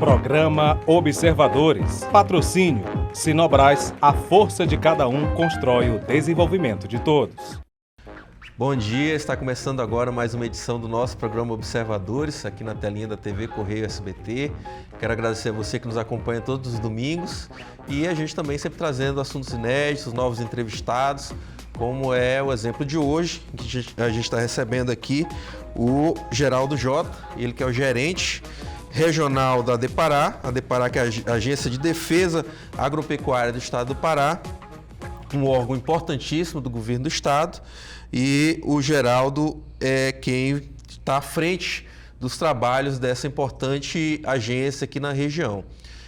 Programa Observadores. Patrocínio. Sinobras, a força de cada um constrói o desenvolvimento de todos. Bom dia, está começando agora mais uma edição do nosso programa Observadores, aqui na telinha da TV Correio SBT. Quero agradecer a você que nos acompanha todos os domingos e a gente também sempre trazendo assuntos inéditos, novos entrevistados, como é o exemplo de hoje, que a gente está recebendo aqui o Geraldo Jota, ele que é o gerente regional da Adepará, a Adepará que é a Agência de Defesa Agropecuária do Estado do Pará, um órgão importantíssimo do governo do estado, e o Geraldo é quem está à frente dos trabalhos dessa importante agência aqui na região.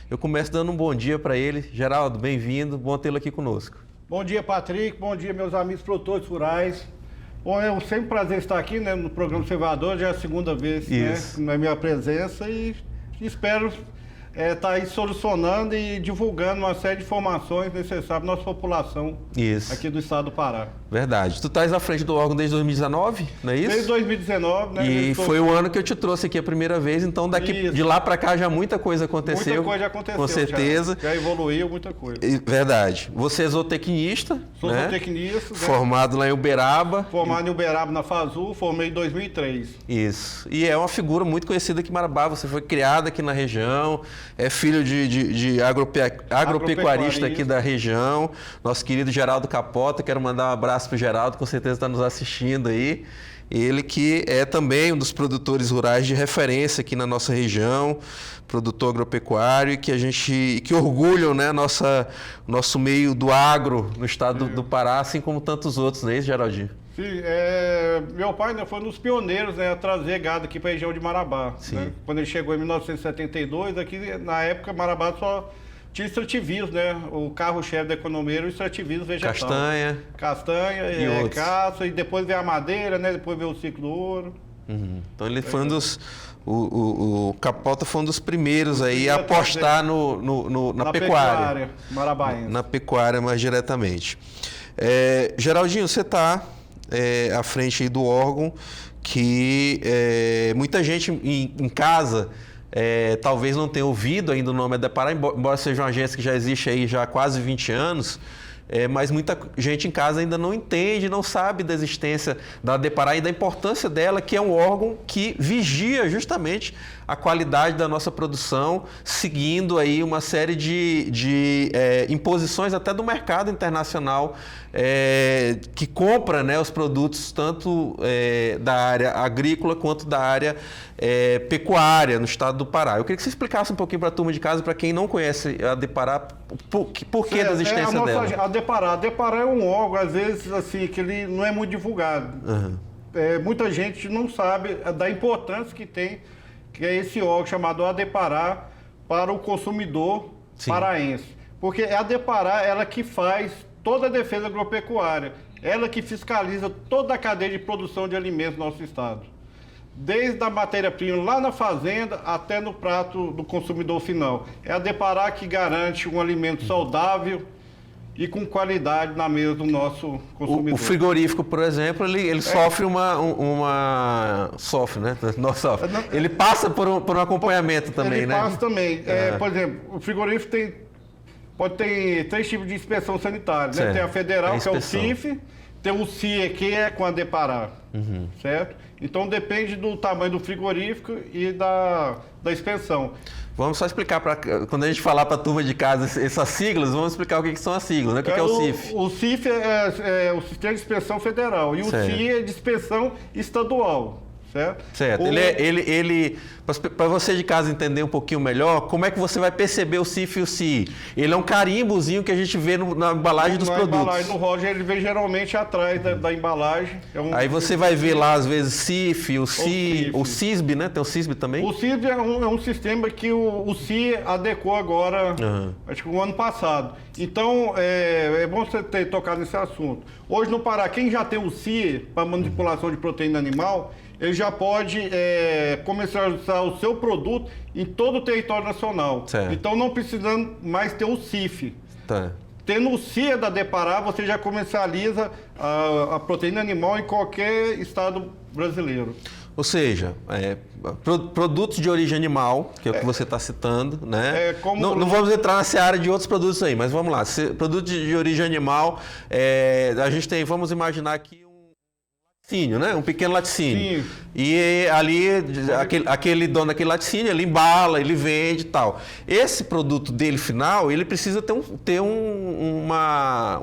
Eu começo dando um bom dia para ele. Geraldo, bem-vindo, bom tê-lo aqui conosco. Bom dia, Patrick, bom dia, meus amigos produtores rurais. Bom, é sempre um prazer estar aqui, né, no programa Observador, já é a segunda vez, né, na minha presença, e espero estar aí solucionando e divulgando uma série de informações necessárias para a nossa população aqui do estado do Pará. Verdade. Tu estás à frente do órgão desde 2019, não é isso? Desde 2019, né? E foi o ano que eu te trouxe aqui a primeira vez, então de lá para cá já muita coisa aconteceu. Muita coisa já aconteceu, com certeza. Já evoluiu muita coisa. Verdade. Você é zootecnista, Sou zootecnista. Né? Formado lá em Uberaba. Formado em Uberaba, na FASU, formei em 2003. Isso. E é uma figura muito conhecida aqui em Marabá. Você foi criado aqui na região, é filho de agropecuarista aqui da região. Nosso querido Geraldo Capota, quero mandar um abraço para o Geraldo, com certeza está nos assistindo aí. Ele que é também um dos produtores rurais de referência aqui na nossa região, produtor agropecuário, e que orgulham, né, nosso meio do agro no estado do Pará, assim como tantos outros, não é isso, Geraldinho? Sim, meu pai, né, foi um dos pioneiros, né, a trazer gado aqui para a região de Marabá. Né? Quando ele chegou em 1972, aqui na época Marabá só tinha extrativismo, né? O carro-chefe da economia era o extrativismo vegetal. Castanha, caça, e depois veio a madeira, né? Depois veio o ciclo do ouro. Uhum. Então ele foi um dos... O Capota foi um dos primeiros aí a apostar na pecuária marabaense. Na pecuária mais diretamente. Geraldinho, você está à frente aí do órgão que muita gente em casa... talvez não tenha ouvido ainda o nome Adepará, embora seja uma agência que já existe aí já há quase 20 anos, mas muita gente em casa ainda não entende, não sabe da existência da Adepará e da importância dela, que é um órgão que vigia justamente a qualidade da nossa produção, seguindo aí uma série de imposições até do mercado internacional, que compra, né, os produtos tanto da área agrícola quanto da área pecuária no estado do Pará. Eu queria que você explicasse um pouquinho para a turma de casa, para quem não conhece a Adepará, por que da existência dela. A Adepará é um órgão, às vezes, assim, que ele não é muito divulgado. Uhum. Muita gente não sabe da importância que tem, que é esse órgão chamado Adepará para o consumidor paraense. Porque a Adepará, ela que faz toda a defesa agropecuária, ela que fiscaliza toda a cadeia de produção de alimentos no nosso estado. Desde a matéria-prima lá na fazenda até no prato do consumidor final. É a Adepará que garante um alimento saudável e com qualidade na mesa do nosso consumidor. O frigorífico, por exemplo, ele sofre sofre, né? Não sofre. Ele passa por um acompanhamento também, né? Ele passa também. Por exemplo, o frigorífico pode ter 3 tipos de inspeção sanitária, né? Tem a federal, que é o CIF, tem o CIE, que é com a Adepará, certo? Então depende do tamanho do frigorífico e da inspeção. Vamos só explicar, quando a gente falar para a turma de casa essas siglas, vamos explicar o que são as siglas, né? O que é o CIF? O CIF é o Sistema de Inspeção Federal e o CIE é de inspeção estadual. Certo. Para você de casa entender um pouquinho melhor, como é que você vai perceber o CIF e o CIE? Ele é um carimbozinho que a gente vê na embalagem dos produtos. Na embalagem do Roger, ele vem geralmente atrás da embalagem. Aí você vai ver lá, às vezes, CIF, o CIE, o CISB, né? Tem o CISB também? O CISB é um sistema que o CIE adequou agora, acho que no ano passado. Então, é bom você ter tocado nesse assunto. Hoje no Pará, quem já tem o CIE para manipulação de proteína animal, ele já pode comercializar o seu produto em todo o território nacional. Certo. Então, não precisando mais ter o CIF. Tá. Tendo o CIA da Adepará, você já comercializa a proteína animal em qualquer estado brasileiro. Ou seja, produtos de origem animal, que é o que você está citando, né? Não vamos entrar na seara de outros produtos aí, mas vamos lá. Produtos de origem animal, a gente tem, vamos imaginar aqui laticínio, né? Um pequeno laticínio. Sim. E ali, aquele dono daquele laticínio, ele embala, ele vende e tal. Esse produto dele final, ele precisa ter um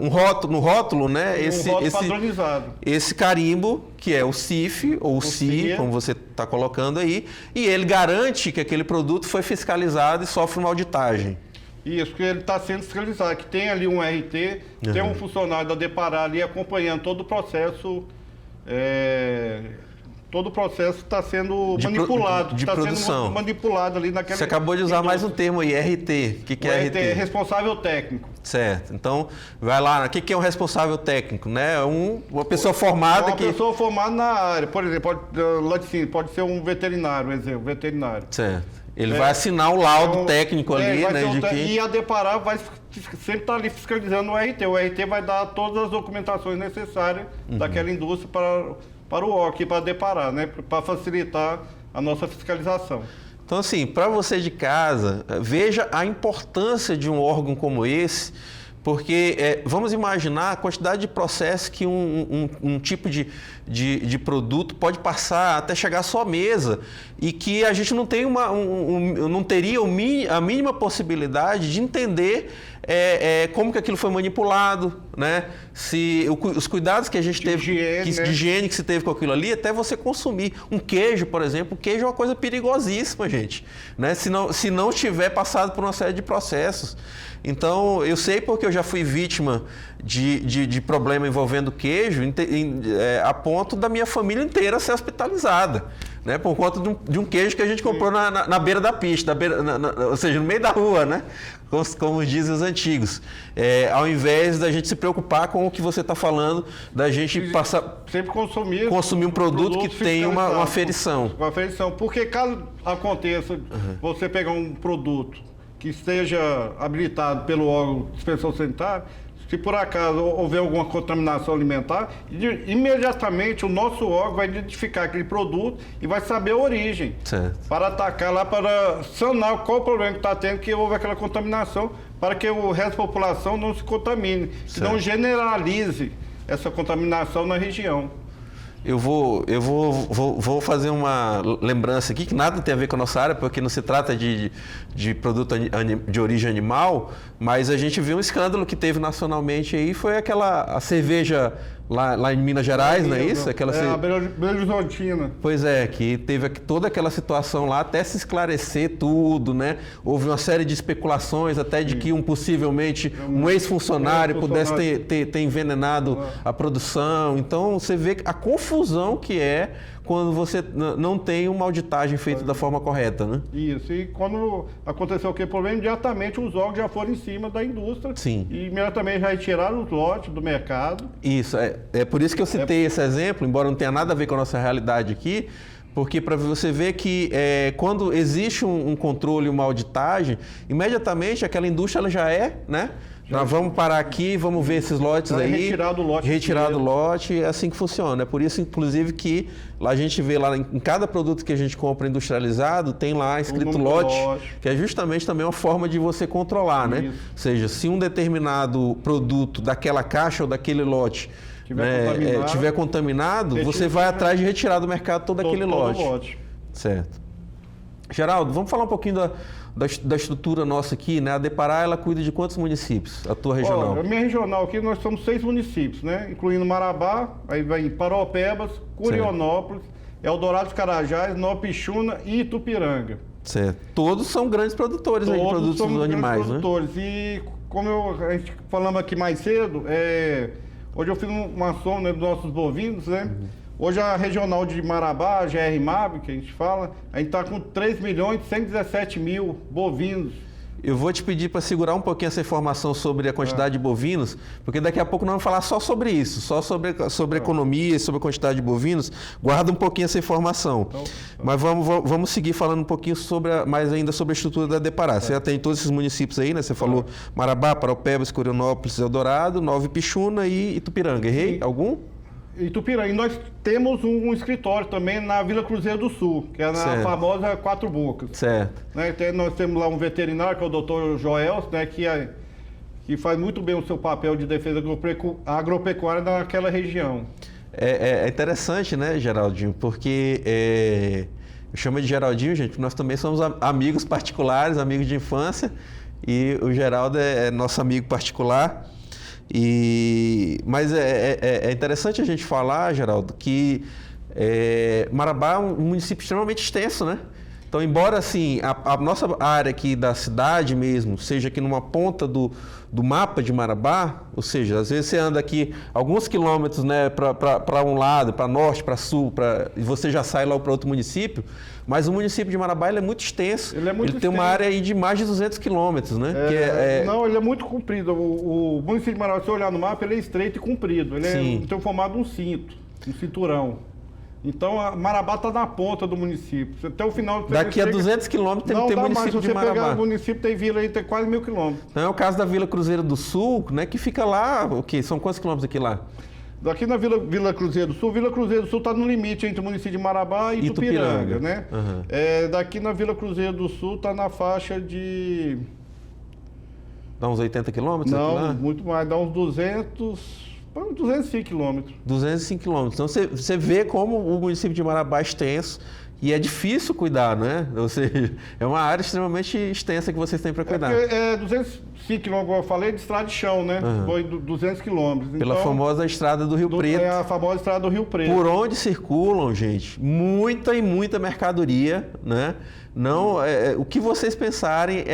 rótulo, né? Rótulo padronizado. Esse carimbo, que é o CIF, ou o CI, como você está colocando aí, e ele garante que aquele produto foi fiscalizado e sofre uma auditagem. Isso, que ele está sendo fiscalizado, que tem ali um RT, tem um funcionário da Deparar ali acompanhando todo o processo. Todo o processo está sendo manipulado. De produção. Sendo manipulado ali naquela. Você acabou de usar mais um termo aí, RT. O que é RT? É responsável técnico. Certo. Então, vai lá. O que é um responsável técnico? Né? Uma pessoa formada Uma pessoa formada na área. Por exemplo, pode ser um veterinário, veterinário. Certo. Ele vai assinar o laudo técnico ali, né? E a Deparar vai sempre estar ali fiscalizando o RT. O RT vai dar todas as documentações necessárias daquela indústria para o órgão, para a Deparar, né? Para facilitar a nossa fiscalização. Então, assim, para você de casa, veja a importância de um órgão como esse, porque vamos imaginar a quantidade de processo que um tipo de produto pode passar até chegar à sua mesa e que a gente não tem não teria a mínima possibilidade de entender como que aquilo foi manipulado, né? Se os cuidados que a gente teve de higiene que se teve com aquilo ali, até você consumir um queijo, por exemplo. O queijo é uma coisa perigosíssima, gente, né? Se não tiver passado por uma série de processos. Então, eu sei porque eu já fui vítima de problema envolvendo queijo, a ponto da minha família inteira ser hospitalizada, né? Por conta de um queijo que a gente comprou na beira da pista, ou seja, no meio da rua, né? Como dizem os antigos. Ao invés da gente se preocupar com o que você está falando, da gente sempre consumir um produto que tem uma aferição. Uma aferição. Porque caso aconteça você pegar um produto que esteja habilitado pelo órgão de inspeção sanitária, se por acaso houver alguma contaminação alimentar, imediatamente o nosso órgão vai identificar aquele produto e vai saber a origem. Certo. Para atacar lá, para sanar qual o problema que está tendo, que houve aquela contaminação, para que o resto da população não se contamine, que não generalize essa contaminação na região. Eu vou fazer uma lembrança aqui, que nada tem a ver com a nossa área, porque não se trata de produto de origem animal, mas a gente viu um escândalo que teve nacionalmente aí, foi a cerveja lá em Minas Gerais, não é isso? A Belo Horizontina. Pois é, que teve toda aquela situação lá até se esclarecer tudo, né? Houve uma série de especulações até de que possivelmente um ex-funcionário pudesse ter envenenado a produção. Então, você vê a confusão que é quando você não tem uma auditagem feita da forma correta, né? Isso, e quando aconteceu aquele problema, imediatamente os órgãos já foram em cima da indústria. Sim. E imediatamente já retiraram os lotes do mercado. Isso, é por isso que eu citei esse exemplo, embora não tenha nada a ver com a nossa realidade aqui, porque para você ver que quando existe um controle, uma auditagem, imediatamente aquela indústria ela já né? Nós vamos parar aqui, vamos ver esses lotes aí. Retirar do lote, é assim que funciona. É por isso, inclusive, que lá a gente vê lá em cada produto que a gente compra industrializado, tem lá escrito lote, que é justamente também uma forma de você controlar, né? Ou seja, se um determinado produto daquela caixa ou daquele lote tiver contaminado, você vai atrás de retirar do mercado todo aquele lote. Certo. Geraldo, vamos falar um pouquinho da estrutura nossa aqui, né? A Deparar, ela cuida de quantos municípios? A tua regional? A minha regional aqui, nós somos 6 municípios, né? Incluindo Marabá, aí vai em Paraupebas, Curionópolis, Eldorado dos Carajás, Nova Pixuna e Itupiranga. Certo. Todos são grandes produtores aí de produtos dos animais, né? Produtores. E como a gente falamos aqui mais cedo, hoje eu fiz uma soma dos nossos bovinos, né? Hoje a regional de Marabá, a GR-MAB, que a gente fala, a gente está com 3.117.000 bovinos. Eu vou te pedir para segurar um pouquinho essa informação sobre a quantidade de bovinos, porque daqui a pouco nós vamos falar só sobre isso, só sobre economia, sobre a quantidade de bovinos. Guarda um pouquinho essa informação. Mas vamos seguir falando um pouquinho mais ainda sobre a estrutura da Deparar. Você já tem todos esses municípios aí, né? Você falou Marabá, Paraupebas, Curionópolis, Eldorado, Nova Pixuna e Itupiranga. Errei? Algum? Itupiranga. E nós temos um escritório também na Vila Cruzeiro do Sul, que é na Certo. famosa Quatro Bocas. Certo. Né? Nós temos lá um veterinário, que é o Dr. Joel, né, que faz muito bem o seu papel de defesa agropecuária naquela região. É interessante, né, Geraldinho? Porque eu chamo de Geraldinho, gente, porque nós também somos amigos particulares, amigos de infância, e o Geraldo é nosso amigo particular. Mas é interessante a gente falar, Geraldo, que Marabá é um município extremamente extenso, né? Então, embora assim, a nossa área aqui da cidade mesmo seja aqui numa ponta do mapa de Marabá, ou seja, às vezes você anda aqui alguns quilômetros, né, para um lado, para norte, para sul, e você já sai lá para outro município, mas o município de Marabá ele é muito extenso. Ele tem uma área aí de mais de 200 quilômetros, né? Não, ele é muito comprido. O município de Marabá, se você olhar no mapa, ele é estreito e comprido. Ele tem o formato de um cinto, um cinturão. Então, Marabá está na ponta do município. Até o final... Daqui a 200 quilômetros tem município de Marabá. Se você pegar o município, tem vila aí, tem quase 1000 quilômetros. Então, é o caso da Vila Cruzeiro do Sul, né, que fica lá, o quê? São quantos quilômetros aqui lá? Daqui na Vila Cruzeiro do Sul, Vila Cruzeiro do Sul está no limite entre o município de Marabá e Itupiranga, né? Uhum. Daqui na Vila Cruzeiro do Sul está na faixa de... Dá uns 80 quilômetros? Não, aqui lá? muito mais, dá uns 205 quilômetros. 205 quilômetros. Então você vê como o município de Marabá é extenso e é difícil cuidar, né? Ou seja, é uma área extremamente extensa que vocês têm para cuidar. 205 quilômetros, como eu falei, de estrada de chão, né? Foi 200 quilômetros. Pela famosa estrada do Rio Preto. É a famosa estrada do Rio Preto. Por onde circulam, gente, muita mercadoria, né? Não, o que vocês pensarem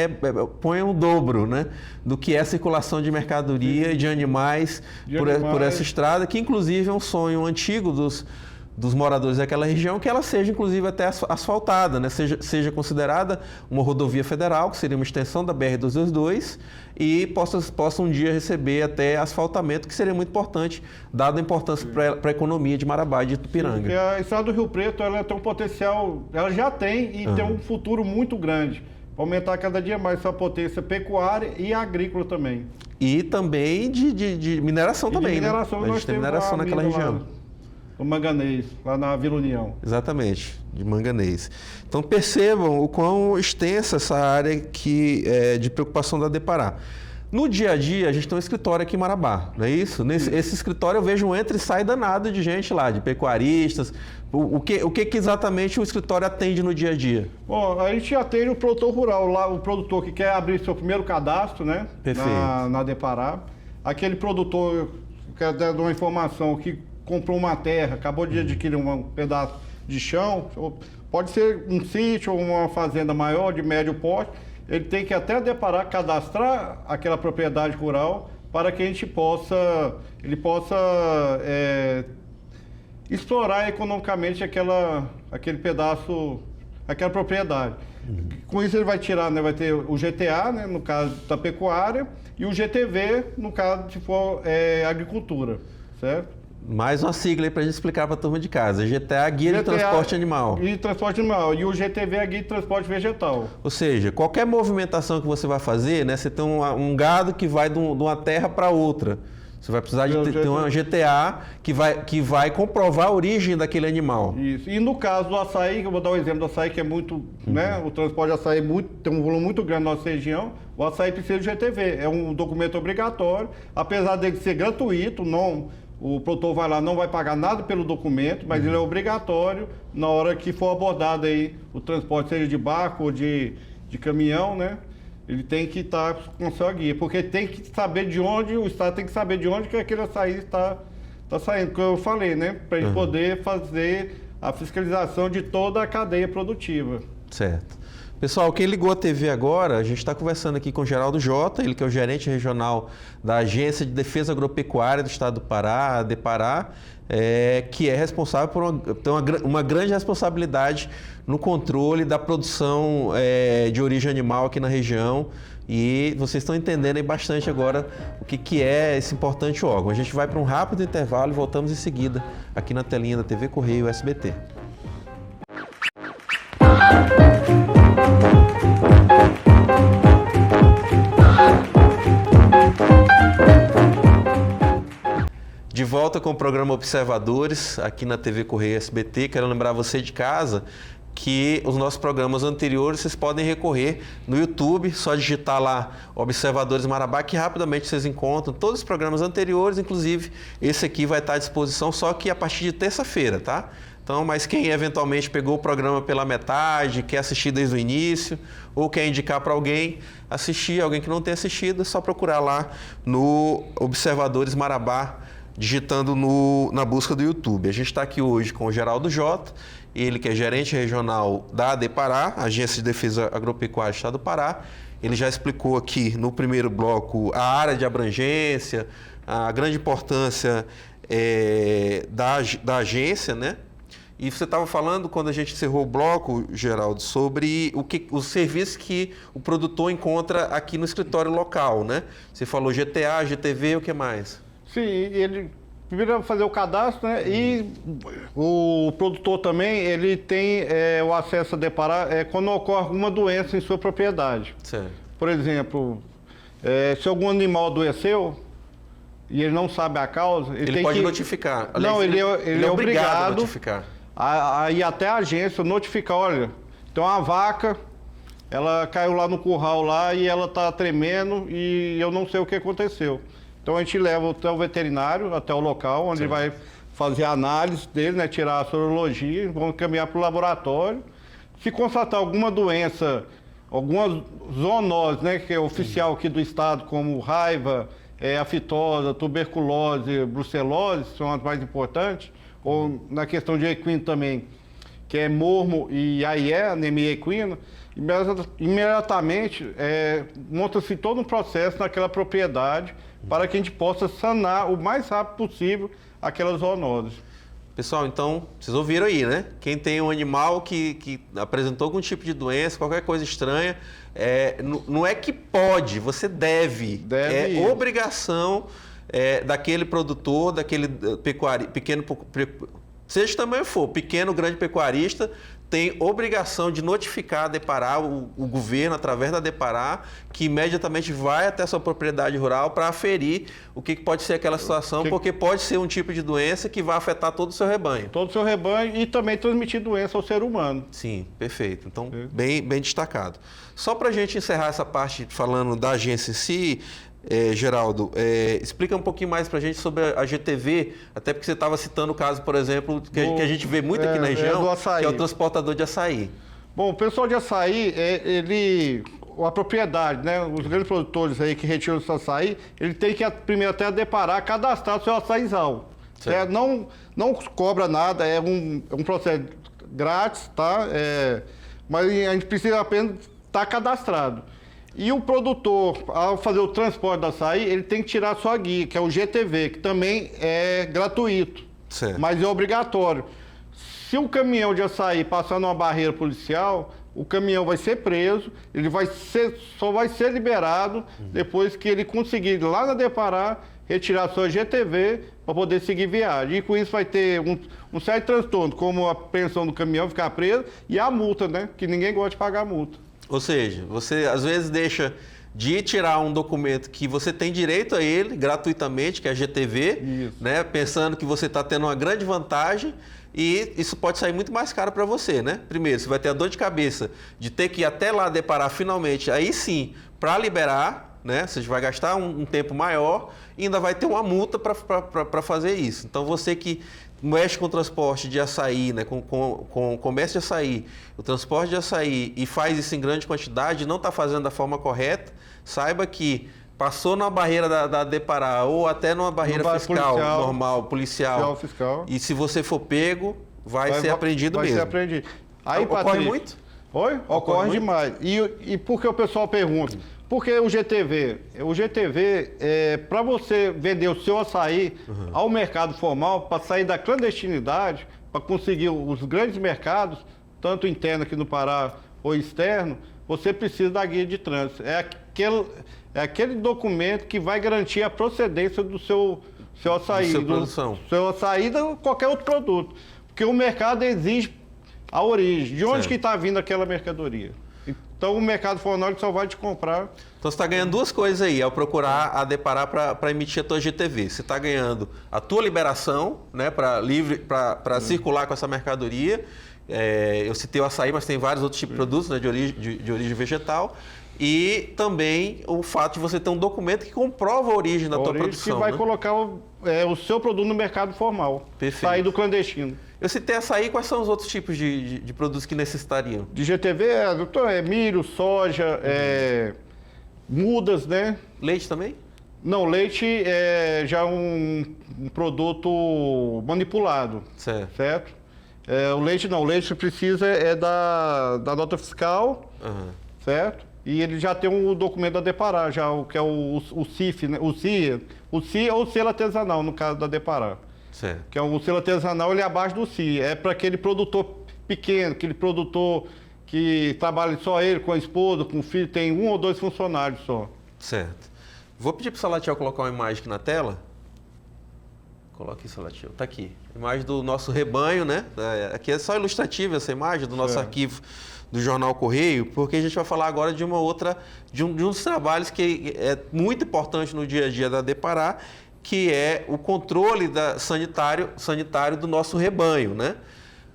põe o dobro, né, do que é a circulação de mercadoria e de animais, por essa estrada, que inclusive é um sonho antigo dos moradores daquela região, que ela seja inclusive até asfaltada, né? Seja considerada uma rodovia federal, que seria uma extensão da BR-222, e possa um dia receber até asfaltamento, que seria muito importante, dada a importância para a economia de Marabá e de Itupiranga. Porque a estrada do Rio Preto ela tem um potencial, ela já tem e tem um futuro muito grande, para aumentar cada dia mais sua potência pecuária e agrícola também. E também de mineração também, de mineração, né? A gente tem mineração naquela região. O Manganês, lá na Vila União. Exatamente, de Manganês. Então percebam o quão extensa essa área de preocupação da Depará. No dia a dia, a gente tem um escritório aqui em Marabá, não é isso? Esse escritório eu vejo um entra e sai danado de gente lá, de pecuaristas. O que exatamente o escritório atende no dia a dia? Bom, a gente atende o produtor rural, lá, o produtor que quer abrir seu primeiro cadastro, né? Perfeito. Na Depará. Aquele produtor que quer dar uma informação que comprou uma terra, acabou de adquirir um pedaço de chão, pode ser um sítio ou uma fazenda maior, de médio porte, ele tem que até Depará cadastrar aquela propriedade rural para que ele possa explorar economicamente aquele pedaço, aquela propriedade. Com isso ele vai tirar, né, vai ter o GTA, né, no caso da pecuária, e o GTV, no caso se for agricultura, certo? Mais uma sigla aí para a gente explicar para a turma de casa. GTA, Guia de Transporte Animal. E Transporte Animal. E o GTV é Guia de Transporte Vegetal. Ou seja, qualquer movimentação que você vai fazer, né? Você tem um gado que vai de uma terra para outra. Você vai precisar de ter uma GTA que vai comprovar a origem daquele animal. Isso. E no caso do açaí, que eu vou dar um exemplo do açaí, que é muito, né? O transporte de açaí tem um volume muito grande na nossa região. O açaí precisa de GTV. É um documento obrigatório. Apesar dele ser gratuito, o produtor vai lá, não vai pagar nada pelo documento, mas ele é obrigatório na hora que for abordado aí o transporte, seja de barco ou de caminhão, né? Ele tem que estar com sua guia, porque tem que saber de onde, o Estado tem que saber de onde que aquele açaí está saindo, como eu falei, né? Para ele poder fazer a fiscalização de toda a cadeia produtiva. Certo. Pessoal, quem ligou a TV agora, a gente está conversando aqui com o Geraldo Jota, ele que é o gerente regional da Agência de Defesa Agropecuária do Estado do Pará, a Depará, que é responsável tem uma grande responsabilidade no controle da produção de origem animal aqui na região. E vocês estão entendendo aí bastante agora o que é esse importante órgão. A gente vai para um rápido intervalo e voltamos em seguida aqui na telinha da TV Correio SBT. De volta com o programa Observadores, aqui na TV Correio SBT. Quero lembrar você de casa que os nossos programas anteriores vocês podem recorrer no YouTube, só digitar lá Observadores Marabá, que rapidamente vocês encontram todos os programas anteriores, inclusive esse aqui vai estar à disposição só que a partir de terça-feira, tá? Então, mas quem eventualmente pegou o programa pela metade, quer assistir desde o início, ou quer indicar para alguém assistir, alguém que não tem assistido, é só procurar lá no Observadores Marabá, digitando na busca do YouTube. A gente está aqui hoje com o Geraldo Jota, ele que é gerente regional da ADEPARÁ, Agência de Defesa Agropecuária do Estado do Pará. Ele já explicou aqui no primeiro bloco a área de abrangência, a grande importância da agência, né? E você estava falando, quando a gente encerrou o bloco, Geraldo, sobre os serviços que o produtor encontra aqui no escritório local, né? Você falou GTA, GTV, o que mais? Sim, ele primeiro vai fazer o cadastro, né? E o produtor também, ele tem o acesso a deparar quando ocorre alguma doença em sua propriedade. Certo. Por exemplo, se algum animal adoeceu e ele não sabe a causa... Ele pode notificar. Aliás, não, ele é obrigado a notificar. A ir até a agência notificar, olha, tem uma vaca, ela caiu lá no curral lá e ela está tremendo e eu não sei o que aconteceu. Então a gente leva até o veterinário, até o local, onde ele vai fazer a análise dele, né, tirar a sorologia, vamos caminhar para o laboratório. Se constatar alguma doença, alguma zoonose, né, que é oficial aqui do estado, como raiva, aftosa, tuberculose, brucelose, são as mais importantes, ou na questão de equino também, que é mormo e AIE, anemia equina, imediatamente monta-se todo um processo naquela propriedade para que a gente possa sanar o mais rápido possível aquelas zoonoses. Pessoal, então, vocês ouviram aí, né? Quem tem um animal que apresentou algum tipo de doença, qualquer coisa estranha, não é que pode, você deve. É obrigação daquele produtor, daquele pequeno, seja tamanho for, pequeno, grande pecuarista, tem obrigação de notificar a DEPARÁ, o governo, através da DEPARÁ, que imediatamente vai até a sua propriedade rural para aferir o que pode ser aquela situação, porque pode ser um tipo de doença que vai afetar todo o seu rebanho. Todo o seu rebanho e também transmitir doença ao ser humano. Sim, perfeito. Então, bem destacado. Só para a gente encerrar essa parte falando da agência em si, Geraldo, explica um pouquinho mais para a gente sobre a GTV, até porque você estava citando o caso, por exemplo, que a gente vê muito aqui na região, que é o transportador de açaí. Bom, o pessoal de açaí, a propriedade, né, os grandes produtores aí que retiram o açaí, ele tem que primeiro até deparar, cadastrar o seu açaizal. Não cobra nada, é um processo grátis, tá? Mas a gente precisa apenas estar cadastrado. E o produtor, ao fazer o transporte do açaí, ele tem que tirar a sua guia, que é o GTV, que também é gratuito, mas é obrigatório. Se o caminhão de açaí passar numa barreira policial, o caminhão vai ser preso, ele só vai ser liberado depois que ele conseguir ir lá na DEPARÁ, retirar a sua GTV para poder seguir viagem. E com isso vai ter um certo transtorno, como a apreensão do caminhão ficar preso e a multa, né? Que ninguém gosta de pagar a multa. Ou seja, você às vezes deixa de tirar um documento que você tem direito a ele gratuitamente, que é a GTV, né? Pensando que você está tendo uma grande vantagem e isso pode sair muito mais caro para você, né? Primeiro, você vai ter a dor de cabeça de ter que ir até lá deparar finalmente, aí sim, para liberar, né? Você vai gastar um tempo maior e ainda vai ter uma multa para fazer isso. Então, você que mexe com o transporte de açaí, né, com o comércio de açaí, o transporte de açaí e faz isso em grande quantidade, não está fazendo da forma correta, saiba que passou na barreira da DEPARÁ ou até numa barreira fiscal normal, policial, e se você for pego, vai ser apreendido mesmo. Vai ser apreendido. Aí, ocorre Patrícia, muito? Oi? Ocorre demais. E por que o pessoal pergunta? Porque o GTV, para você vender o seu açaí ao mercado formal, para sair da clandestinidade, para conseguir os grandes mercados, tanto interno aqui no Pará ou externo, você precisa da guia de trânsito. É aquele documento que vai garantir a procedência do seu açaí, do seu açaí, de qualquer outro produto. Porque o mercado exige a origem, de onde que está vindo aquela mercadoria. Então o mercado formal ele só vai te comprar. Então você está ganhando duas coisas aí, ao procurar a Deparar para emitir a tua GTV. Você está ganhando a tua liberação, né, para circular com essa mercadoria. Eu citei o açaí, mas tem vários outros tipos de produtos, né, de origem vegetal. E também o fato de você ter um documento que comprova a origem da tua produção. Que vai né? colocar o seu produto no mercado formal. Perfeito. Sair do clandestino. Eu citei açaí, quais são os outros tipos de produtos que necessitariam? De GTV milho, soja, mudas, né? Leite também? Não, leite é já um produto manipulado. Certo? O leite não, o leite precisa da nota fiscal, certo? E ele já tem um documento da Deparar, já, que é o CIF, né? O CIA ou selo artesanal, no caso da Deparar. Certo. Que é o selo artesanal, ele é abaixo do CIA. É para aquele produtor pequeno, aquele produtor que trabalha só ele, com a esposa, com o filho, tem 1 ou 2 funcionários só. Certo. Vou pedir para o Salatiel colocar uma imagem aqui na tela. Coloque isso, Salatiel. Está aqui. Imagem do nosso rebanho, né? Aqui é só ilustrativa essa imagem do nosso arquivo do Jornal Correio, porque a gente vai falar agora de uma outra, de um dos trabalhos que é muito importante no dia a dia da Deparar, que é o controle sanitário do nosso rebanho, né?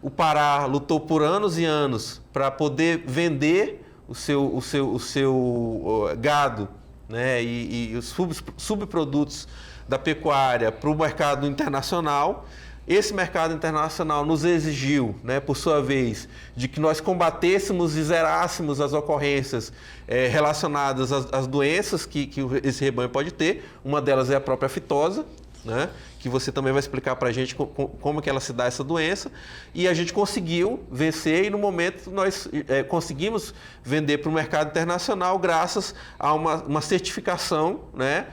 O Pará lutou por anos e anos para poder vender o seu gado, né? E os subprodutos da pecuária para o mercado internacional. Esse mercado internacional nos exigiu, né, por sua vez, de que nós combatêssemos e zerássemos as ocorrências relacionadas às doenças que esse rebanho pode ter. Uma delas é a própria aftosa, né, que você também vai explicar para a gente como que ela se dá essa doença. E a gente conseguiu vencer e no momento nós conseguimos vender para o mercado internacional graças a uma certificação, né,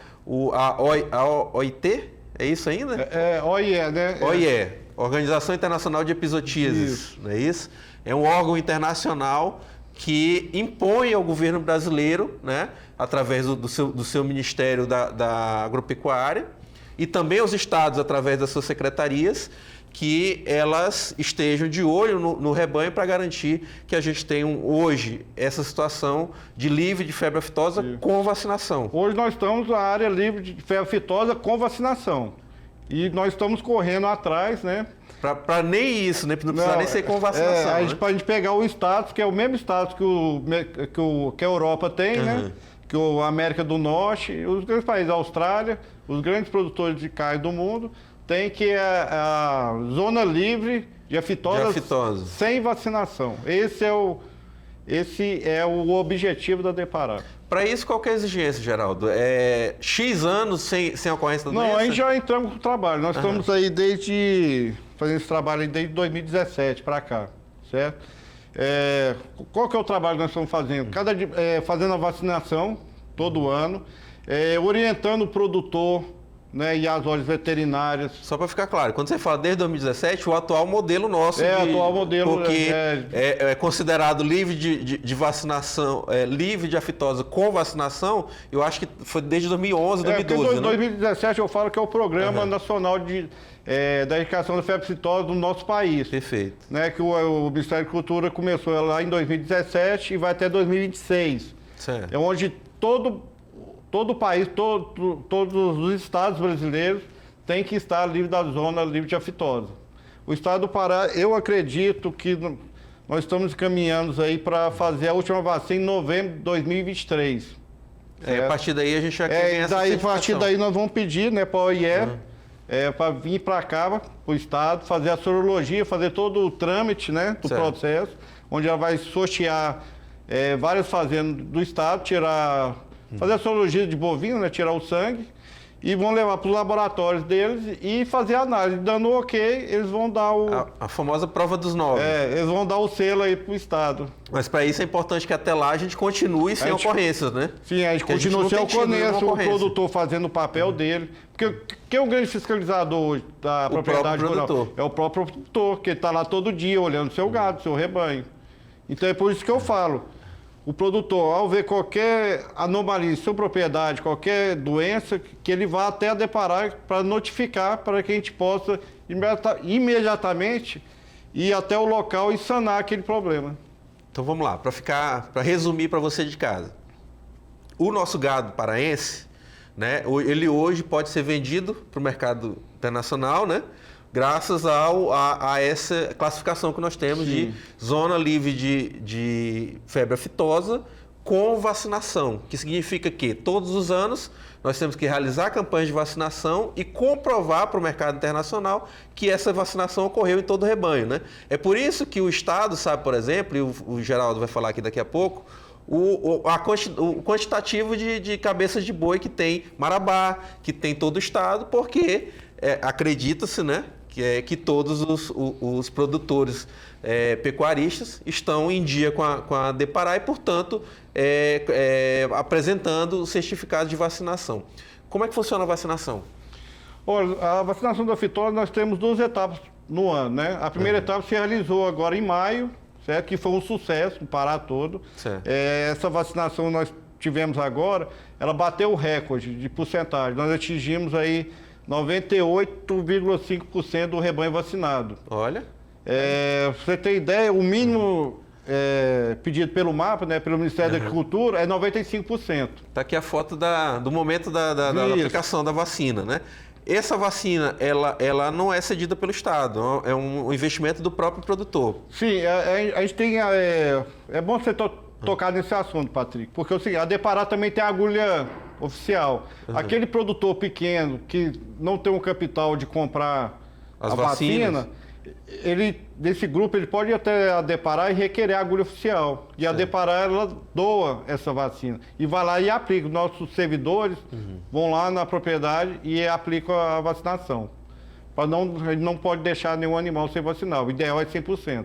a OIT. É isso ainda? OIE, né? OIE, Organização Internacional de Epizootias, não é isso? É um órgão internacional que impõe ao governo brasileiro, né, através do seu Ministério da Agropecuária, e também aos estados, através das suas secretarias, que elas estejam de olho no rebanho para garantir que a gente tenha hoje essa situação de livre de febre aftosa com vacinação. Hoje nós estamos na área livre de febre aftosa com vacinação. E nós estamos correndo atrás, né? Para nem isso, né? Não precisa nem ser com vacinação. Para a gente pegar o status, que é o mesmo status que a Europa tem, né? Que a América do Norte, os grandes países, a Austrália, os grandes produtores de carne do mundo, tem que a zona livre de aftosa sem vacinação. Esse é o objetivo da Deparar. Para isso, qual que é a exigência, Geraldo? X anos sem ocorrência da doença? Não, a gente já entramos com o trabalho. Nós estamos aí fazendo esse trabalho desde 2017 para cá, certo? Qual que é o trabalho que nós estamos fazendo? Fazendo a vacinação todo ano, orientando o produtor, né, e as lojas veterinárias. Só para ficar claro, quando você fala desde 2017, o atual modelo nosso... atual modelo... Porque é considerado livre de vacinação, livre de aftosa com vacinação, eu acho que foi desde 2011, 2012, né? 2017 eu falo que é o Programa Nacional da Erradicação da Febre aftosa do nosso país. Perfeito. Né, que o Ministério da Cultura começou lá em 2017 e vai até 2026. Certo. É onde todo o país, todos os estados brasileiros têm que estar livre da zona livre de aftosa. O estado do Pará, eu acredito que nós estamos caminhando aí para fazer a última vacina em novembro de 2023. A partir daí a gente já quer ganhar essa certificação. A partir daí nós vamos pedir, né, para a OIE, para vir para cá, para o estado, fazer a sorologia, fazer todo o trâmite, né, do processo, onde ela vai sortear várias fazendas do estado, fazer a sorologia de bovino, né, tirar o sangue, e vão levar para os laboratórios deles e fazer a análise. Dando ok, eles vão dar a famosa prova dos 9. Eles vão dar o selo aí para o estado. Mas para isso é importante que até lá a gente continue sem ocorrências, né? Sim, a gente continua sem ocorrência, o produtor fazendo o papel dele. Porque quem é o grande fiscalizador hoje da propriedade rural? É o próprio produtor, que está lá todo dia olhando o seu gado, seu rebanho. Então é por isso que eu falo. O produtor, ao ver qualquer anomalia em sua propriedade, qualquer doença, que ele vá até a Deparar para notificar, para que a gente possa imediatamente ir até o local e sanar aquele problema. Então vamos lá, para resumir para você de casa. O nosso gado paraense, né, ele hoje pode ser vendido para o mercado internacional, né, graças a essa classificação que nós temos de zona livre de febre aftosa com vacinação, que significa que todos os anos nós temos que realizar campanhas de vacinação e comprovar para o mercado internacional que essa vacinação ocorreu em todo o rebanho, né? É por isso que o Estado sabe, por exemplo, e o Geraldo vai falar aqui daqui a pouco, o quantitativo de cabeças de boi que tem Marabá, que tem todo o Estado, porque acredita-se, né, que todos os produtores pecuaristas estão em dia com a Depará e, portanto, apresentando o certificado de vacinação. Como é que funciona a vacinação? Olha, a vacinação da fitose nós temos 2 etapas no ano, né? A primeira etapa se realizou agora em maio, certo? Que foi um sucesso no Pará todo. Essa vacinação nós tivemos agora, ela bateu o recorde de porcentagem. Nós atingimos aí 98,5% do rebanho vacinado. Olha. Pra você ter ideia, o mínimo pedido pelo MAPA, né, pelo Ministério da Agricultura, é 95%. Está aqui a foto do momento da aplicação da vacina, né? Essa vacina, ela não é cedida pelo Estado, é um investimento do próprio produtor. Sim, a gente tem... É bom você tocar nesse assunto, Patrick, porque assim, a Depará também tem a agulha oficial. Aquele produtor pequeno que não tem um capital de comprar as a vacina, desse grupo, ele pode ir até a Depará e requerer a agulha oficial. E a Depará, ela doa essa vacina. E vai lá e aplica. Nossos servidores vão lá na propriedade e aplicam a vacinação. A gente não pode deixar nenhum animal sem vacinar. O ideal é 100%.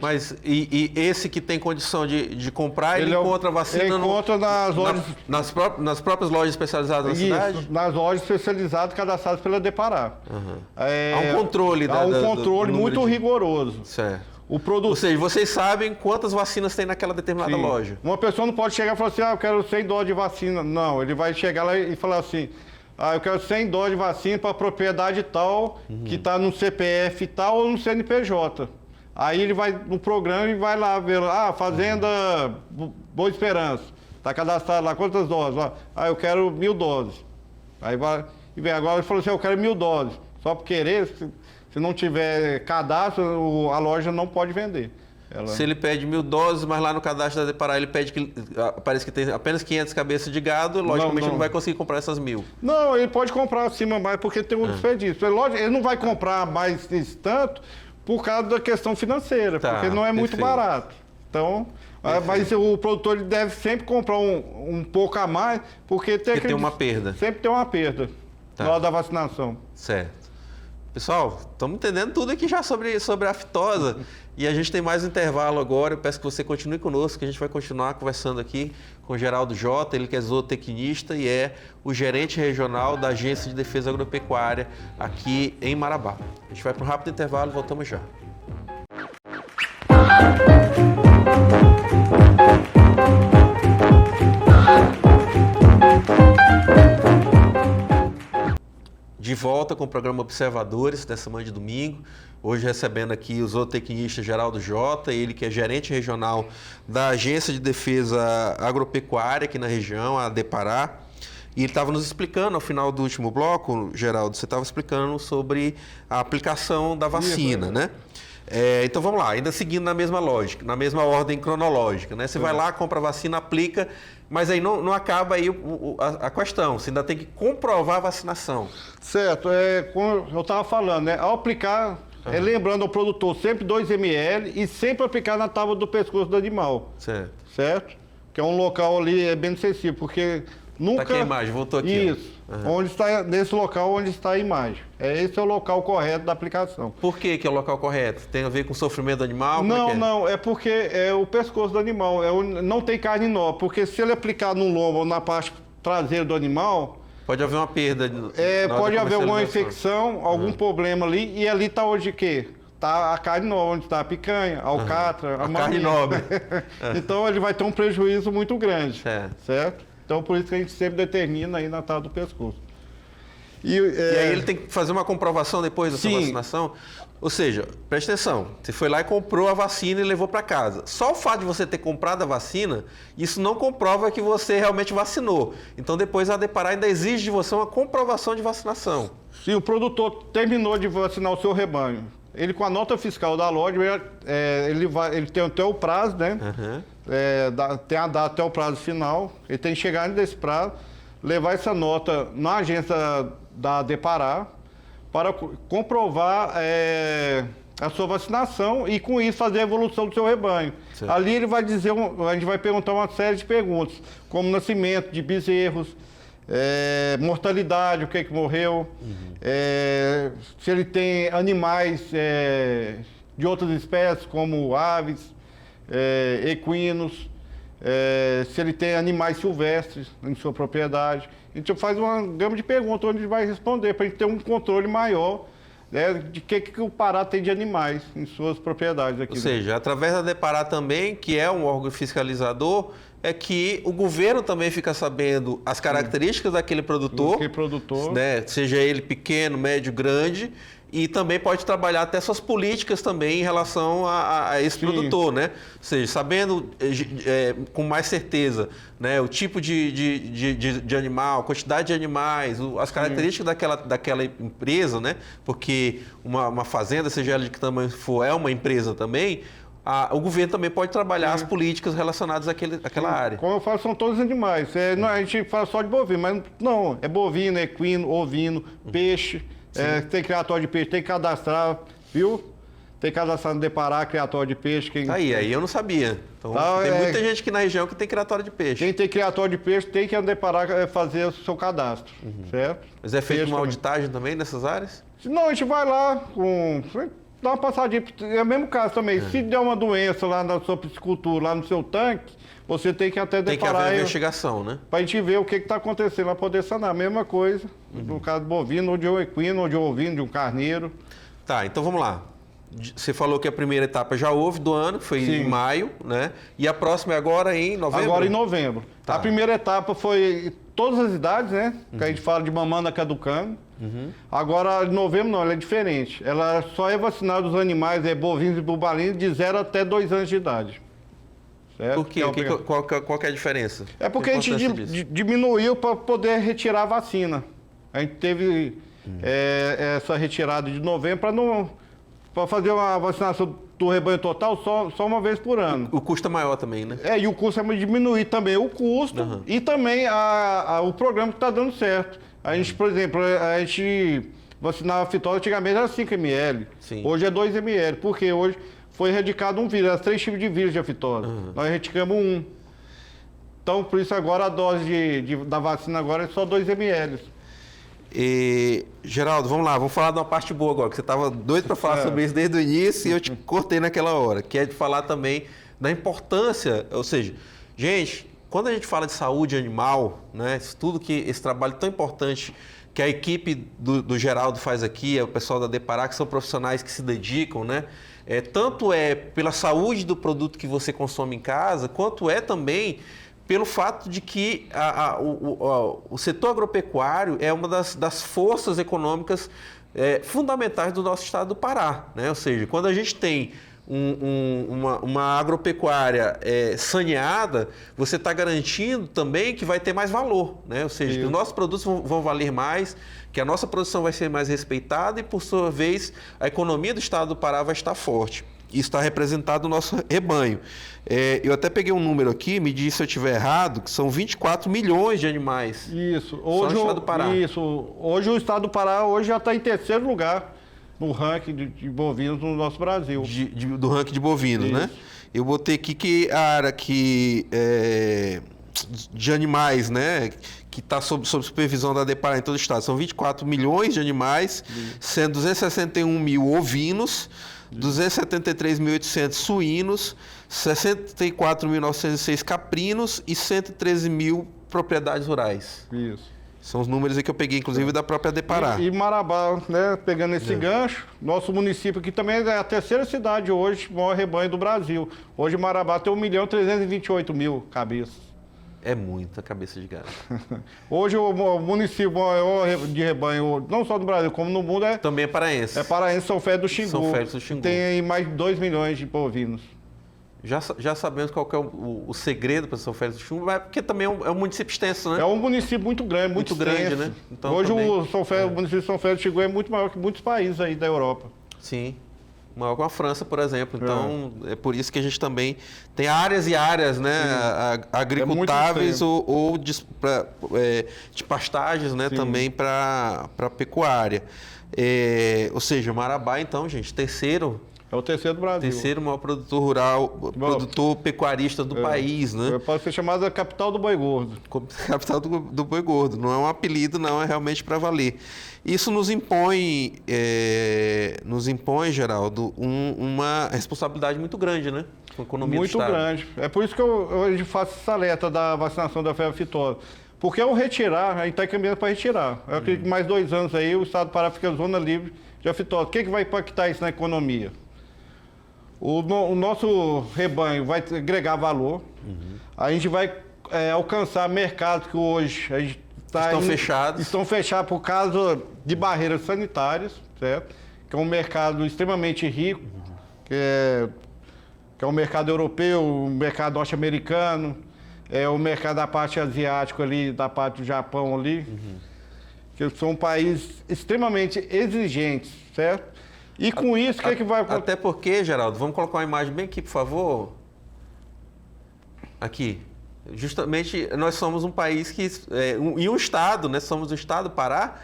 Mas esse que tem condição de comprar, ele encontra a vacina ele encontra nas próprias lojas especializadas na cidade? Nas lojas especializadas cadastradas pela Depará. Há um controle. Há um controle muito rigoroso. Certo. Ou seja, vocês sabem quantas vacinas tem naquela determinada loja. Uma pessoa não pode chegar e falar assim, eu quero 100 doses de vacina. Não, ele vai chegar lá e falar assim, eu quero 100 doses de vacina para a propriedade tal, que está no CPF tal ou no CNPJ. Aí ele vai no programa e vai lá ver, Fazenda Boa Esperança, está cadastrado lá, quantas doses? Eu quero 1000 doses. Aí vai, e vem agora ele falou assim, eu quero 1000 doses. Só por querer, se não tiver cadastro, a loja não pode vender. Se ele pede 1000 doses, mas lá no cadastro da Depará ele pede que parece que tem apenas 500 cabeças de gado, logicamente não vai conseguir comprar essas 1000. Não, ele pode comprar acima mais porque tem um desperdício. Ele não vai comprar mais esse tanto por causa da questão financeira, porque não é muito barato. Então, mas o produtor ele deve sempre comprar um pouco a mais, porque tem uma perda. Sempre tem uma perda na hora da vacinação. Certo. Pessoal, estamos entendendo tudo aqui já sobre a aftosa. E a gente tem mais um intervalo agora. Eu peço que você continue conosco, que a gente vai continuar conversando aqui com o Geraldo Jota, ele que é zootecnista e é o gerente regional da Agência de Defesa Agropecuária aqui em Marabá. A gente vai para um rápido intervalo e voltamos já. De volta com o programa Observadores dessa manhã de domingo. Hoje recebendo aqui o zootecnista Geraldo Jota, ele que é gerente regional da Agência de Defesa Agropecuária aqui na região, a Depará. E ele estava nos explicando, ao final do último bloco, Geraldo, você estava explicando sobre a aplicação da vacina, né? Então vamos lá, ainda seguindo na mesma lógica, na mesma ordem cronológica, né? Você vai lá, compra a vacina, aplica, mas aí não acaba aí a questão, você ainda tem que comprovar a vacinação. Certo, como eu estava falando, né? Ao aplicar, lembrando ao produtor sempre 2 ml e sempre aplicar na tábua do pescoço do animal. Certo? Que é um local ali bem sensível, porque nunca... Está aqui a imagem, voltou aqui. Isso. Onde está, nesse local onde está a imagem. Esse é o local correto da aplicação. Por que é o local correto? Tem a ver com o sofrimento do animal? Não, é porque é o pescoço do animal, não tem carne nobre, porque se ele aplicar no lombo ou na parte traseira do animal... Pode haver uma perda. Pode haver alguma infecção, algum problema ali, e ali está onde o quê? Está a carne nobre, onde está a picanha, a alcatra, a carne nobre. Então ele vai ter um prejuízo muito grande, certo? Então, por isso que a gente sempre determina aí na tábua do pescoço. E aí ele tem que fazer uma comprovação depois dessa Sim. vacinação? Ou seja, preste atenção, você foi lá e comprou a vacina e levou para casa. Só o fato de você ter comprado a vacina, isso não comprova que você realmente vacinou. Então depois a Adepará ainda exige de você uma comprovação de vacinação. Se o produtor terminou de vacinar o seu rebanho, ele com a nota fiscal da loja, ele tem até o prazo, né? Uhum. Tem a data até o prazo final, ele tem que chegar nesse prazo, levar essa nota na agência da Adepará para comprovar a sua vacinação e com isso fazer a evolução do seu rebanho. Certo. Ali ele vai dizer, a gente vai perguntar uma série de perguntas, como nascimento de bezerros, mortalidade, o que morreu, se ele tem animais de outras espécies, como aves, equinos, se ele tem animais silvestres em sua propriedade. A gente faz uma gama de perguntas onde ele vai responder, para a gente ter um controle maior, né, de que o Pará tem de animais em suas propriedades aqui. Ou seja, através da Adepará também, que é um órgão fiscalizador, é que o governo também fica sabendo as características daquele produtor, né, seja ele pequeno, médio, grande, e também pode trabalhar até suas políticas também em relação a esse produtor, né? Ou seja, sabendo com mais certeza, né, o tipo de animal, a quantidade de animais, as características daquela empresa, né? Porque uma fazenda, seja ela de que tamanho for, é uma empresa também. O governo também pode trabalhar as políticas relacionadas àquela área. Como eu falo, são todos animais. Não, a gente fala só de bovino, mas não, é bovino, equino, ovino, peixe. Tem criatório de peixe, tem que cadastrar, viu? Tem que cadastrar no Adepará, criatório de peixe. Aí eu não sabia. Então, tem muita gente aqui na região que tem criatório de peixe. Quem tem criatório de peixe tem que Adepará fazer o seu cadastro, certo? Mas é feito uma auditagem também nessas áreas? Não, a gente vai lá dá uma passadinha, é o mesmo caso também. Se der uma doença lá na sua piscicultura, lá no seu tanque, você tem que até Tem que haver investigação, né? Para a gente ver o que está acontecendo, para poder sanar. Mesma coisa, no caso do bovino, ou de um equino, ou de um ovino, de um carneiro. Tá, então vamos lá. Você falou que a primeira etapa já houve do ano, foi em maio, né? E a próxima é agora em novembro? Agora em novembro. Tá. A primeira etapa foi todas as idades, né? Que a gente fala de mamanda caducando. Agora, em novembro não, ela é diferente. Ela só é vacinada os animais bovinos e bubalinos de 0 até 2 anos de idade. Certo? Por quê? Qual que é a diferença? É porque a gente diminuiu para poder retirar a vacina. A gente teve essa retirada de novembro para fazer uma vacinação do rebanho total só uma vez por ano. O custo é maior também, né? E o custo é diminuir também o custo e também o programa que está dando certo. A gente, por exemplo, a gente vacinava a fitose antigamente era 5 ml. Sim. Hoje é 2 ml, porque hoje foi erradicado um vírus, 3 tipos de vírus de afitose. Nós erradicamos um. Então, por isso agora a dose da vacina agora é só 2 ml. Geraldo, vamos lá, vamos falar de uma parte boa agora, que você estava doido para falar sobre isso desde o início e eu te cortei naquela hora, que é de falar também da importância, ou seja, gente, quando a gente fala de saúde animal, né, esse trabalho tão importante que a equipe do Geraldo faz aqui, o pessoal da Adepará, que são profissionais que se dedicam, né, tanto pela saúde do produto que você consome em casa, quanto também pelo fato de que o setor agropecuário é uma das forças econômicas fundamentais do nosso estado do Pará, né? Ou seja, quando a gente tem uma agropecuária saneada, você está garantindo também que vai ter mais valor, né? Ou seja, que os nossos produtos vão valer mais, que a nossa produção vai ser mais respeitada e, por sua vez, a economia do estado do Pará vai estar forte. Isso está representado no nosso rebanho. Eu até peguei um número aqui, me diz se eu estiver errado, que são 24 milhões de animais. Isso. Hoje, só no estado do Pará. Isso. Hoje o estado do Pará já está em terceiro lugar no ranking de bovinos no nosso Brasil. Do ranking de bovinos, né? Eu botei aqui que a área de animais, né, que está sob supervisão da Adepará em todo o estado, são 24 milhões de animais, sendo 261 mil ovinos, 273.800 suínos, 64.906 caprinos e 113 mil propriedades rurais. Isso. São os números aí que eu peguei, inclusive, da própria Adepará. E Marabá, né, pegando esse gancho, nosso município aqui também é a terceira cidade hoje, maior rebanho do Brasil. Hoje Marabá tem 1.328.000 cabeças. É muita cabeça de gado. Hoje o município maior de rebanho, não só no Brasil, como no mundo, Também é paraense. é paraense, São Félix do Xingu. São Félix do Xingu. Tem aí mais de 2 milhões de bovinos. Já sabemos qual que é o segredo para São Félix do Xingu, porque também é um município extenso, né? É um município muito grande, muito grande, extenso. né? Então, Hoje também, o município de São Félix do Xingu é muito maior que muitos países aí da Europa. Sim. Maior que a França, por exemplo. Então, é por isso que a gente também tem áreas e áreas, né? Agricultáveis ou de pastagens, né? Sim. Também para pecuária. Ou seja, Marabá, então, gente, terceiro É o terceiro do Brasil. terceiro maior produtor rural, produtor pecuarista do país, né? Pode ser chamada a capital do boi gordo. Capital do boi gordo. Não é um apelido, não, é realmente para valer. Isso nos impõe, Geraldo, uma responsabilidade muito grande, né? Com a economia do Estado. Muito grande. É por isso que eu hoje faço essa alerta da vacinação da febre aftosa. Porque ao retirar, a gente está caminhando para retirar. Eu acredito que mais 2 anos aí o Estado do Pará fica zona livre de aftosa. O que vai impactar isso na economia? O nosso rebanho vai agregar valor. A gente vai alcançar mercados que hoje a gente Estão fechados. Estão fechados por causa de barreiras sanitárias, certo? Que é um mercado extremamente rico, que é o mercado europeu, o mercado norte-americano, o mercado da parte asiática ali, da parte do Japão ali, que são países extremamente exigentes, certo? E com isso, o que é que vai acontecer? Até porque, Geraldo, vamos colocar uma imagem bem aqui, por favor. Aqui. Justamente, nós somos um país que... e um estado, né? Somos o estado, Pará,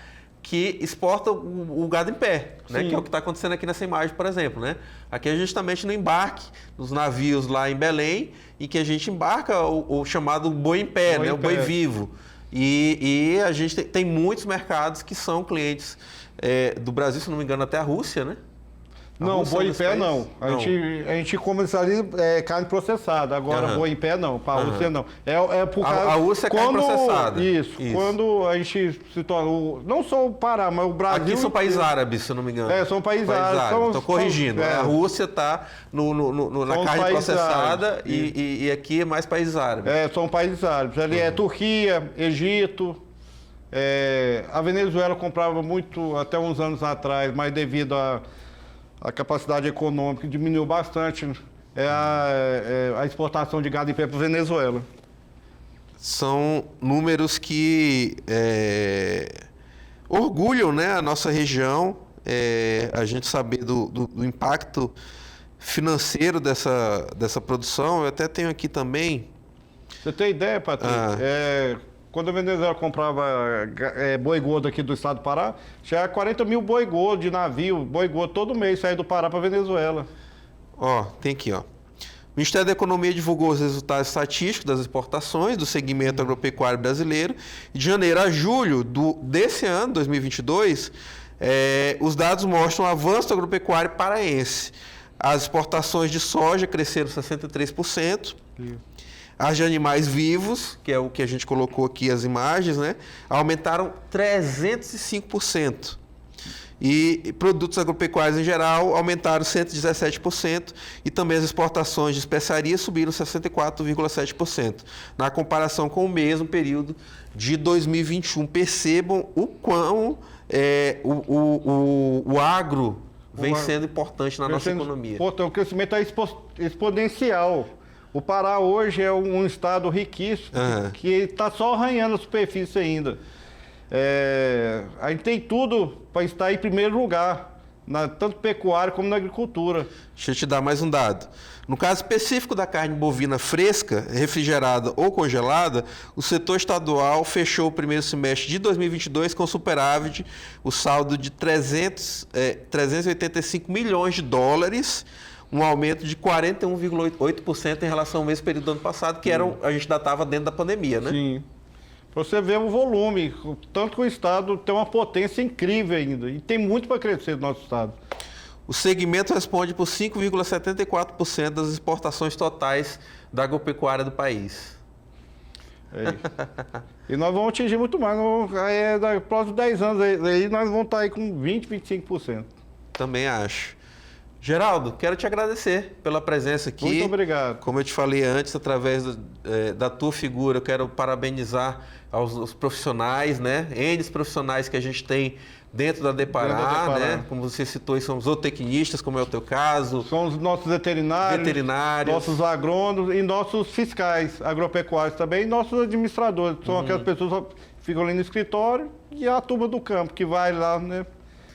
que exporta o gado em pé, né? Que é o que está acontecendo aqui nessa imagem, por exemplo, né? Aqui é justamente no embarque dos navios lá em Belém, em que a gente embarca o chamado boi em pé, né? O boi vivo. E a gente tem muitos mercados que são clientes do Brasil, se não me engano, até a Rússia, né? Não, boi em pé não. A gente comercializa carne processada. Agora, boi em pé não. Para a Rússia não. É por causa... A Rússia é carne processada. Isso. Quando a gente se torna... Não só o Pará, mas o Brasil... Aqui são países árabes, se eu não me engano. São países árabes. Estou corrigindo. A Rússia está na carne processada e aqui é mais países árabes. São países árabes. Ali é Turquia, Egito... a Venezuela comprava muito até uns anos atrás, mas devido a capacidade econômica diminuiu bastante a exportação de gado em pé para a Venezuela. São números que orgulham, né, a nossa região, a gente saber do impacto financeiro dessa produção. Eu até tenho aqui também... Você tem ideia, Patrick? Quando a Venezuela comprava boi gordo aqui do estado do Pará, tinha 40 mil boi gordo de navio, boi gordo todo mês saía do Pará para a Venezuela. Tem aqui, O Ministério da Economia divulgou os resultados estatísticos das exportações do segmento agropecuário brasileiro. De janeiro a julho desse ano, 2022, os dados mostram o avanço do agropecuário paraense. As exportações de soja cresceram 63%. As de animais vivos, que é o que a gente colocou aqui as imagens, né, aumentaram 305%. E produtos agropecuários em geral aumentaram 117%. E também as exportações de especiarias subiram 64,7%. Na comparação com o mesmo período de 2021. Percebam o quão o agro vem sendo importante na nossa economia. O crescimento é exponencial. O Pará hoje é um estado riquíssimo, que está só arranhando a superfície ainda. A gente tem tudo para estar em primeiro lugar, tanto pecuária como na agricultura. Deixa eu te dar mais um dado. No caso específico da carne bovina fresca, refrigerada ou congelada, o setor estadual fechou o primeiro semestre de 2022 com superávit, o saldo de 385 milhões de dólares, um aumento de 41,8% em relação ao mesmo período do ano passado, que a gente ainda estava dentro da pandemia, né? Sim. Para você ver o volume, tanto que o estado tem uma potência incrível ainda, e tem muito para crescer no nosso estado. O segmento responde por 5,74% das exportações totais da agropecuária do país. E nós vamos atingir muito mais. Nos próximos 10 anos aí, nós vamos estar aí com 20%, 25%. Também acho. Geraldo, quero te agradecer pela presença aqui. Muito obrigado. Como eu te falei antes, através da tua figura, eu quero parabenizar aos profissionais, né? N profissionais que a gente tem dentro da Depará, né? Como você citou, são zootecnistas, como é o teu caso. São os nossos veterinários, nossos agrônomos e nossos fiscais agropecuários também, e nossos administradores. São aquelas pessoas que ficam ali no escritório e a turma do campo que vai lá, né?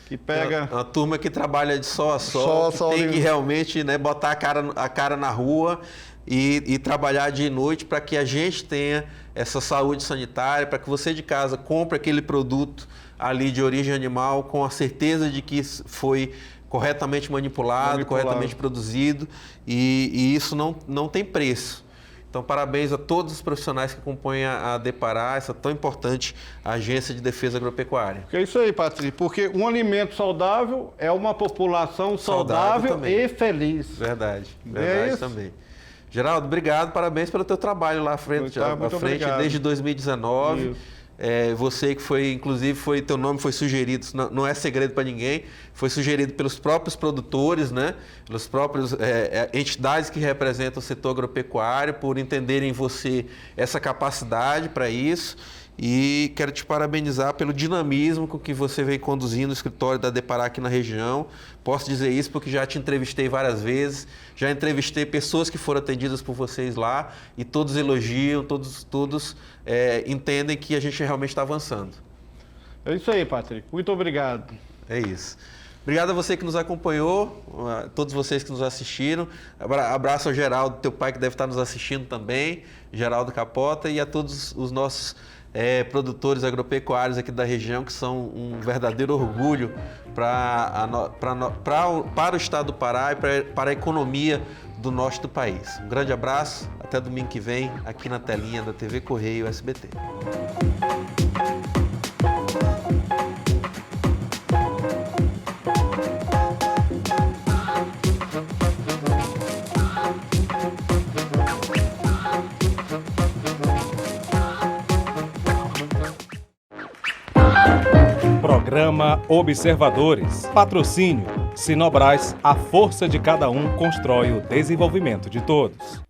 Que pega... Uma turma que trabalha de sol a sol, que tem que realmente, né, botar a cara na rua e trabalhar dia e noite para que a gente tenha essa saúde sanitária, para que você de casa compre aquele produto ali de origem animal com a certeza de que foi corretamente manipulado. Corretamente produzido, e isso não tem preço. Então, parabéns a todos os profissionais que compõem a Depará, essa tão importante agência de defesa agropecuária. É isso aí, Patrícia, porque um alimento saudável é uma população saudável e feliz. Verdade também. Geraldo, obrigado, parabéns pelo teu trabalho lá à frente, desde 2019. Você que foi, inclusive, teu nome foi sugerido, não é segredo para ninguém, foi sugerido pelos próprios produtores, né? Pelos próprios entidades que representam o setor agropecuário, por entenderem em você essa capacidade para isso. E quero te parabenizar pelo dinamismo com que você vem conduzindo o escritório da Depará aqui na região. Posso dizer isso porque já te entrevistei várias vezes, já entrevistei pessoas que foram atendidas por vocês lá e todos elogiam, todos entendem que a gente realmente está avançando. É isso aí, Patrick. Muito obrigado. É isso. Obrigado a você que nos acompanhou, a todos vocês que nos assistiram. Abraço ao Geraldo, teu pai que deve estar nos assistindo também, Geraldo Capota, e a todos os nossos produtores agropecuários aqui da região, que são um verdadeiro orgulho para o estado do Pará e para a economia do norte do país. Um grande abraço, até domingo que vem, aqui na telinha da TV Correio SBT. Programa Observadores. Patrocínio. Sinobras, a força de cada um constrói o desenvolvimento de todos.